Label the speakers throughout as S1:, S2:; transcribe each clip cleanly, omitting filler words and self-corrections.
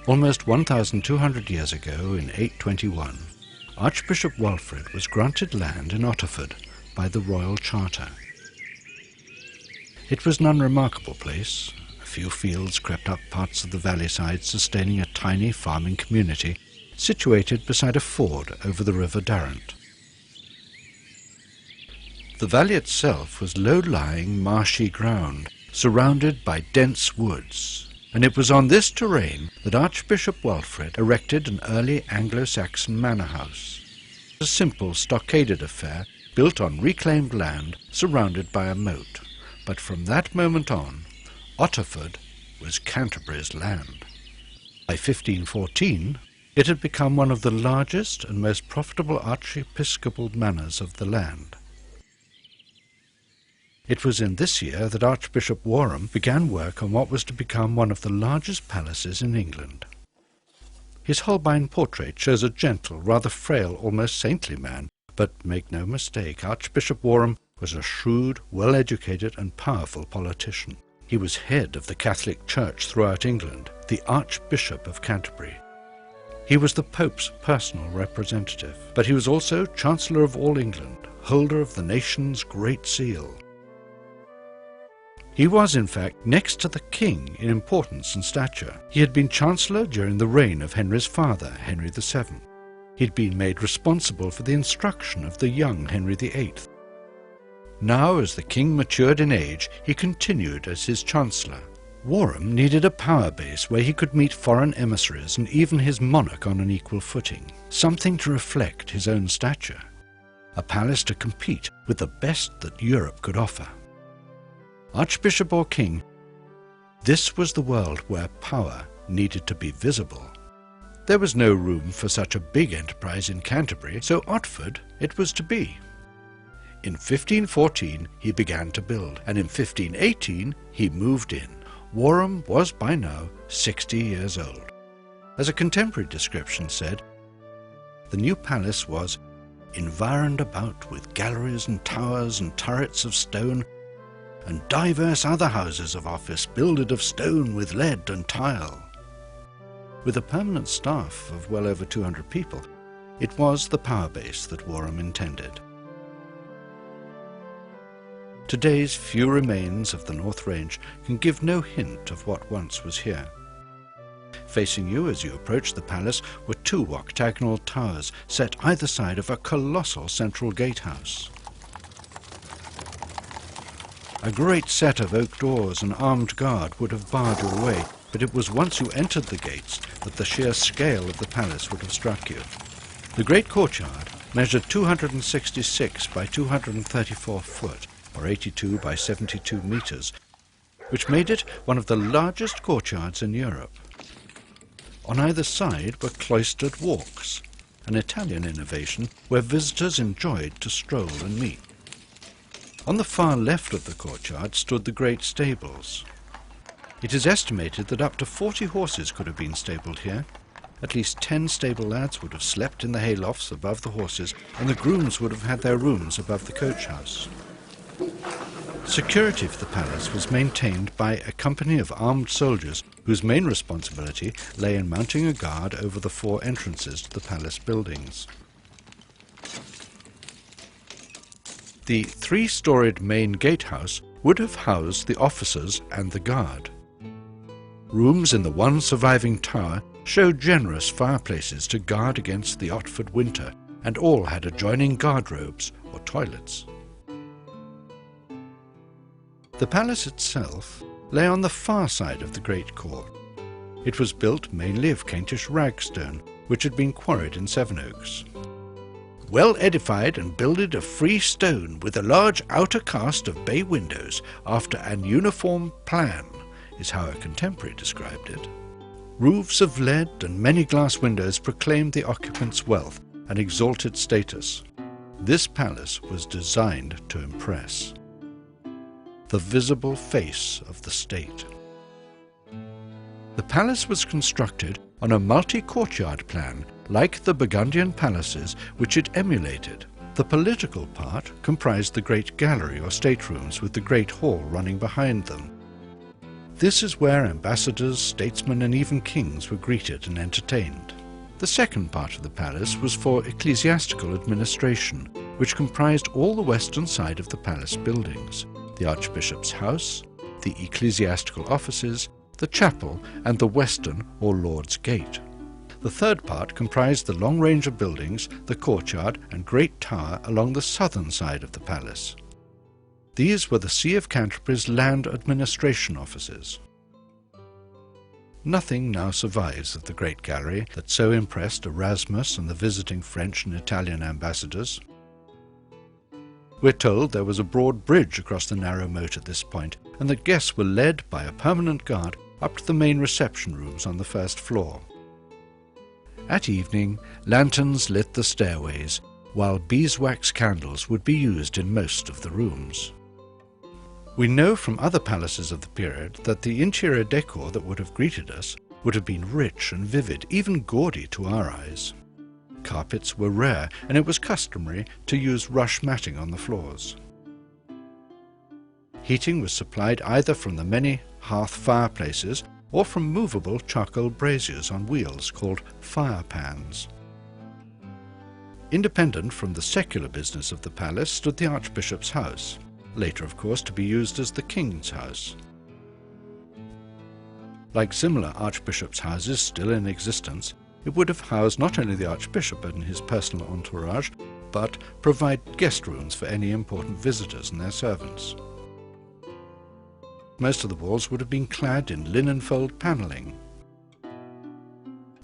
S1: Almost 1,200 years ago, in 821, Archbishop Walfrid was granted land in Otterford by the Royal Charter. It was an unremarkable place. A few fields crept up parts of the valley side, sustaining a tiny farming community situated beside a ford over the River Darrant. The valley itself was low-lying, marshy ground, surrounded by dense woods, and it was on this terrain that Archbishop Walfrid erected an early Anglo-Saxon manor house, a simple stockaded affair built on reclaimed land surrounded by a moat. But from that moment on, Otterford was Canterbury's land. By 1514, it had become one of the largest and most profitable archiepiscopal manors of the land. It was in this year that Archbishop Warham began work on what was to become one of the largest palaces in England. His Holbein portrait shows a gentle, rather frail, almost saintly man, but make no mistake, Archbishop Warham was a shrewd, well-educated and powerful politician. He was head of the Catholic Church throughout England, the Archbishop of Canterbury. He was the Pope's personal representative, but he was also Chancellor of all England, holder of the nation's Great Seal. He was, in fact, next to the king in importance and stature. He had been Chancellor during the reign of Henry's father, Henry VII. He had been made responsible for the instruction of the young Henry VIII. Now, as the king matured in age, he continued as his Chancellor. Warham needed a power base where he could meet foreign emissaries and even his monarch on an equal footing, something to reflect his own stature, a palace to compete with the best that Europe could offer. Archbishop or king, this was the world where power needed to be visible. There was no room for such a big enterprise in Canterbury, so Otterford it was to be. In 1514 he began to build, and in 1518 he moved in. Warham was by now 60 years old. As a contemporary description said, the new palace was environed about with galleries and towers and turrets of stone, and divers other houses of office builded of stone with lead and tile. With a permanent staff of well over 200 people, it was the power base that Warham intended. Today's few remains of the North Range can give no hint of what once was here. Facing you as you approach the palace were two octagonal towers set either side of a colossal central gatehouse. A great set of oak doors and armed guard would have barred your way, but it was once you entered the gates that the sheer scale of the palace would have struck you. The great courtyard measured 266 by 234 foot, or 82 by 72 meters, which made it one of the largest courtyards in Europe. On either side were cloistered walks, an Italian innovation where visitors enjoyed to stroll and meet. On the far left of the courtyard stood the great stables. It is estimated that up to 40 horses could have been stabled here. At least 10 stable lads would have slept in the haylofts above the horses, and the grooms would have had their rooms above the coach house. Security for the palace was maintained by a company of armed soldiers whose main responsibility lay in mounting a guard over the 4 entrances to the palace buildings. The 3-storied main gatehouse would have housed the officers and the guard. Rooms in the one surviving tower showed generous fireplaces to guard against the Otterford winter, and all had adjoining guardrobes or toilets. The palace itself lay on the far side of the great court. It was built mainly of Kentish ragstone, which had been quarried in Sevenoaks. Well edified and builded of free stone, with a large outer cast of bay windows after an uniform plan, is how a contemporary described it. Roofs of lead and many glass windows proclaimed the occupant's wealth and exalted status. This palace was designed to impress. The visible face of the state. The palace was constructed on a multi-courtyard plan, like the Burgundian palaces which it emulated. The political part comprised the great gallery or staterooms with the great hall running behind them. This is where ambassadors, statesmen and even kings were greeted and entertained. The second part of the palace was for ecclesiastical administration, which comprised all the western side of the palace buildings, the Archbishop's house, the ecclesiastical offices, the chapel and the western or Lord's Gate. The third part comprised the long range of buildings, the courtyard and great tower along the southern side of the palace. These were the See of Canterbury's land administration offices. Nothing now survives of the Great Gallery that so impressed Erasmus and the visiting French and Italian ambassadors. We're told there was a broad bridge across the narrow moat at this point, and that guests were led by a permanent guard up to the main reception rooms on the first floor. At evening, lanterns lit the stairways, while beeswax candles would be used in most of the rooms. We know from other palaces of the period that the interior decor that would have greeted us would have been rich and vivid, even gaudy to our eyes. Carpets were rare, and it was customary to use rush matting on the floors. Heating was supplied either from the many hearth fireplaces or from movable charcoal braziers on wheels called fire pans. Independent from the secular business of the palace stood the Archbishop's house, later of course to be used as the King's house. Like similar archbishops' houses still in existence, it would have housed not only the Archbishop and his personal entourage, but provide guest rooms for any important visitors and their servants. Most of the walls would have been clad in linen-fold panelling.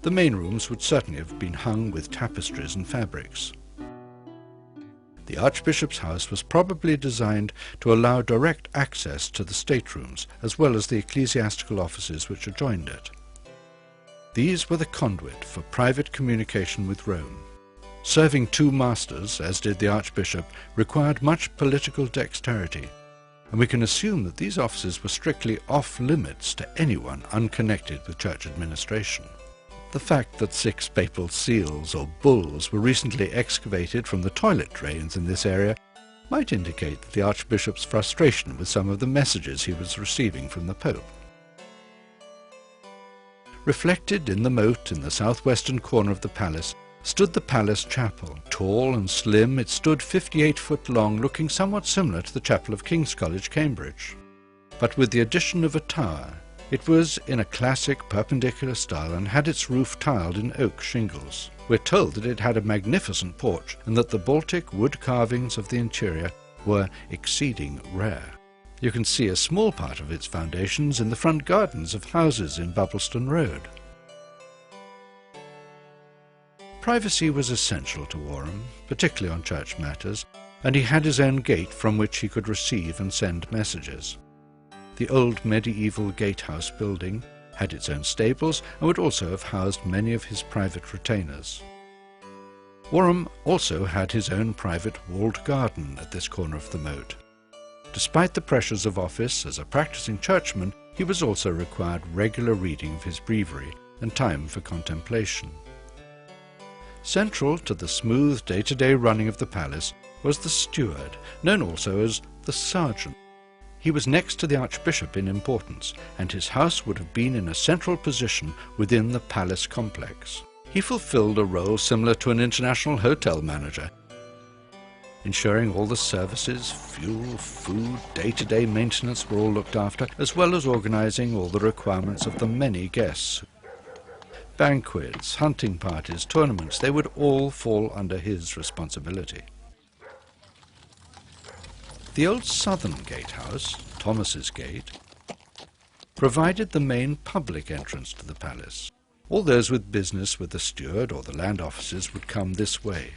S1: The main rooms would certainly have been hung with tapestries and fabrics. The Archbishop's house was probably designed to allow direct access to the staterooms, as well as the ecclesiastical offices which adjoined it. These were the conduit for private communication with Rome. Serving two masters, as did the Archbishop, required much political dexterity, and we can assume that these offices were strictly off-limits to anyone unconnected with church administration. The fact that 6 papal seals or bulls were recently excavated from the toilet drains in this area might indicate the Archbishop's frustration with some of the messages he was receiving from the Pope. Reflected in the moat in the southwestern corner of the palace stood the palace chapel. Tall and slim, it stood 58 foot long, looking somewhat similar to the chapel of King's College, Cambridge. But with the addition of a tower, it was in a classic perpendicular style and had its roof tiled in oak shingles. We're told that it had a magnificent porch and that the Baltic wood carvings of the interior were exceeding rare. You can see a small part of its foundations in the front gardens of houses in Bubbleston Road. Privacy was essential to Warham, particularly on church matters, and he had his own gate from which he could receive and send messages. The old medieval gatehouse building had its own stables and would also have housed many of his private retainers. Warham also had his own private walled garden at this corner of the moat. Despite the pressures of office as a practicing churchman, he was also required regular reading of his breviary and time for contemplation. Central to the smooth day-to-day running of the palace was the steward, known also as the sergeant. He was next to the Archbishop in importance, and his house would have been in a central position within the palace complex. He fulfilled a role similar to an international hotel manager, ensuring all the services, fuel, food, day-to-day maintenance were all looked after, as well as organizing all the requirements of the many guests. Banquets, hunting parties, tournaments, they would all fall under his responsibility. The old southern gatehouse, Thomas's Gate, provided the main public entrance to the palace. All those with business with the steward or the land offices would come this way.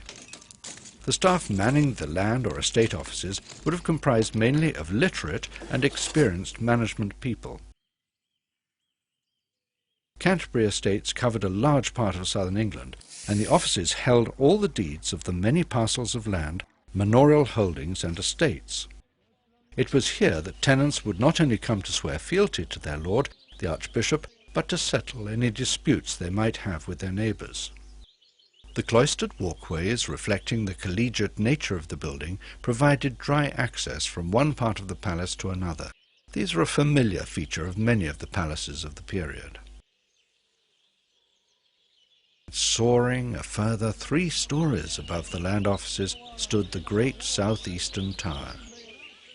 S1: The staff manning the land or estate offices would have comprised mainly of literate and experienced management people. Canterbury estates covered a large part of southern England, and the offices held all the deeds of the many parcels of land, manorial holdings and estates. It was here that tenants would not only come to swear fealty to their lord, the Archbishop, but to settle any disputes they might have with their neighbours. The cloistered walkways, reflecting the collegiate nature of the building, provided dry access from one part of the palace to another. These are a familiar feature of many of the palaces of the period. Soaring a further 3 stories above the land offices stood the great southeastern tower.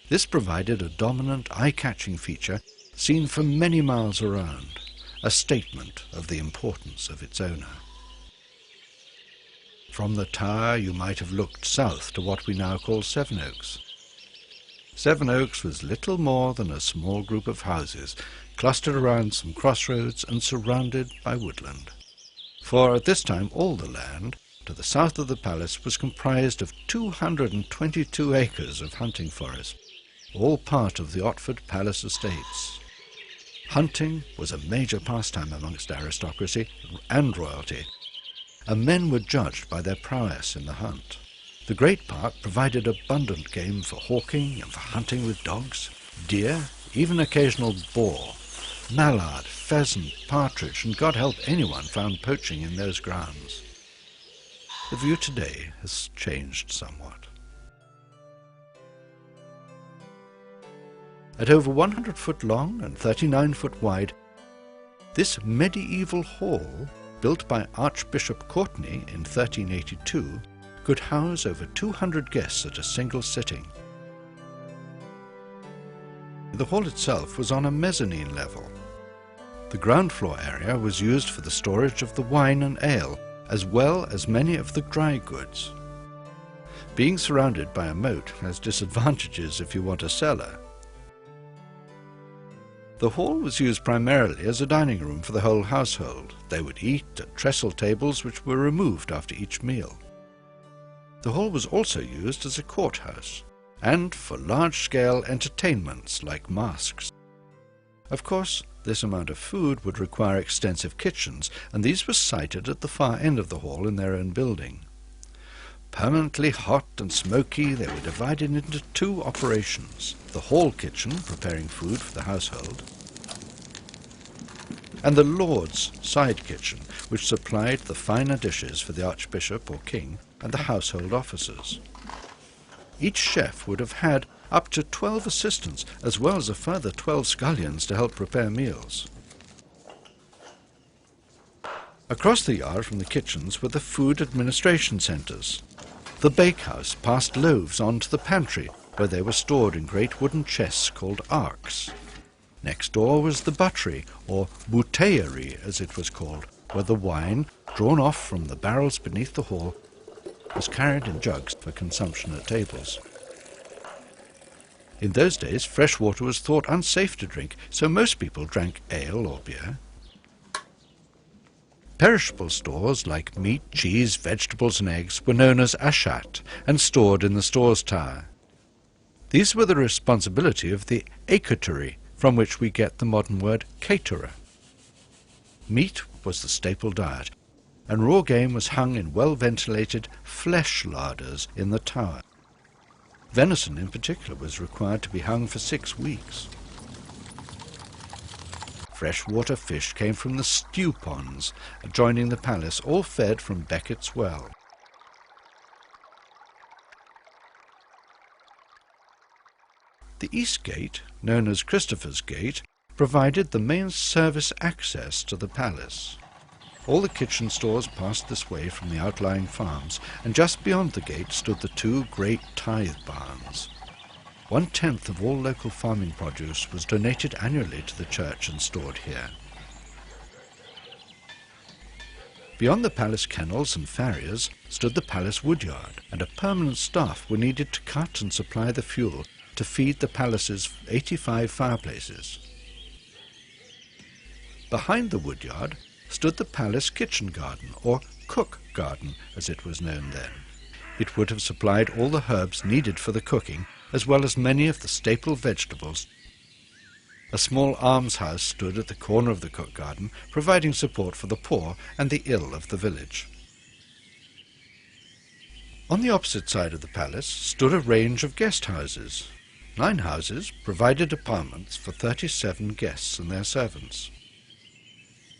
S1: This provided a dominant, eye-catching feature seen for many miles around, a statement of the importance of its owner. From the tower you might have looked south to what we now call Sevenoaks. Sevenoaks was little more than a small group of houses clustered around some crossroads and surrounded by woodland. For at this time all the land to the south of the palace was comprised of 222 acres of hunting forest, all part of the Otford Palace estates. Hunting was a major pastime amongst aristocracy and royalty, and men were judged by their prowess in the hunt. The great park provided abundant game for hawking and for hunting with dogs, deer, even occasional boar, mallard, pheasant, partridge, and God help anyone found poaching in those grounds. The view today has changed somewhat. At over 100 foot long and 39 foot wide, this medieval hall, built by Archbishop Courtenay in 1382, could house over 200 guests at a single sitting. The hall itself was on a mezzanine level. The ground floor area was used for the storage of the wine and ale, as well as many of the dry goods. Being surrounded by a moat has disadvantages if you want a cellar. The hall was used primarily as a dining room for the whole household. They would eat at trestle tables which were removed after each meal. The hall was also used as a courthouse, and for large-scale entertainments like masques. Of course, this amount of food would require extensive kitchens, and these were sited at the far end of the hall in their own building. Permanently hot and smoky, they were divided into 2 operations: the hall kitchen, preparing food for the household, and the Lord's side kitchen, which supplied the finer dishes for the archbishop or king and the household officers. Each chef would have had up to 12 assistants, as well as a further 12 scullions to help prepare meals. Across the yard from the kitchens were the food administration centres. The bakehouse passed loaves on to the pantry, where they were stored in great wooden chests called arks. Next door was the buttery, or bouteillerie as it was called, where the wine, drawn off from the barrels beneath the hall, was carried in jugs for consumption at tables. In those days, fresh water was thought unsafe to drink, so most people drank ale or beer. Perishable stores like meat, cheese, vegetables and eggs were known as achat and stored in the stores tower. These were the responsibility of the aketerie, from which we get the modern word caterer. Meat was the staple diet, and raw game was hung in well-ventilated flesh larders in the tower. Venison in particular was required to be hung for 6 weeks. Freshwater fish came from the stew ponds adjoining the palace, all fed from Becket's well. The East Gate, known as Christopher's Gate, provided the main service access to the palace. All the kitchen stores passed this way from the outlying farms, and just beyond the gate stood the 2 great tithe barns. 1/10 of all local farming produce was donated annually to the church and stored here. Beyond the palace kennels and farriers stood the palace woodyard, and a permanent staff were needed to cut and supply the fuel to feed the palace's 85 fireplaces. Behind the woodyard stood the palace kitchen garden, or cook garden as it was known then. It would have supplied all the herbs needed for the cooking, as well as many of the staple vegetables. A small almshouse stood at the corner of the cook garden, providing support for the poor and the ill of the village. On the opposite side of the palace stood a range of guest houses. 9 houses provided apartments for 37 guests and their servants.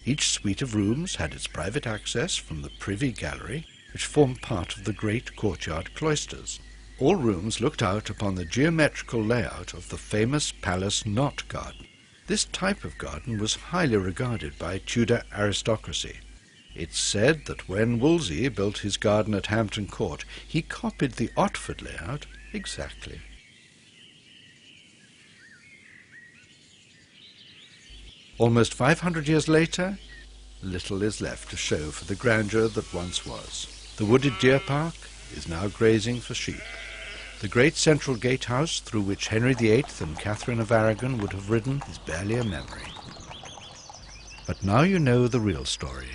S1: Each suite of rooms had its private access from the privy gallery, which formed part of the great courtyard cloisters. All rooms looked out upon the geometrical layout of the famous Palace Knot Garden. This type of garden was highly regarded by Tudor aristocracy. It's said that when Wolsey built his garden at Hampton Court, he copied the Otford layout exactly. Almost 500 years later, little is left to show for the grandeur that once was. The wooded deer park is now grazing for sheep. The great central gatehouse through which Henry VIII and Catherine of Aragon would have ridden is barely a memory. But now you know the real story.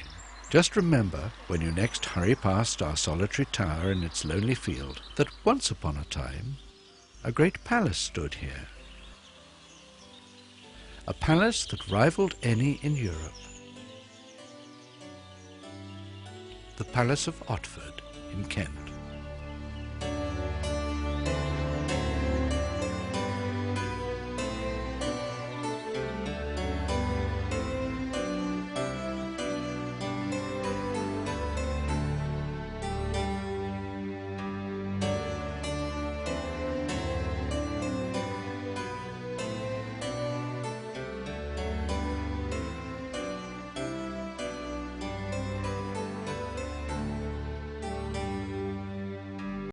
S1: Just remember, when you next hurry past our solitary tower in its lonely field, that once upon a time, a great palace stood here. A palace that rivaled any in Europe. The Palace of Otford in Kent.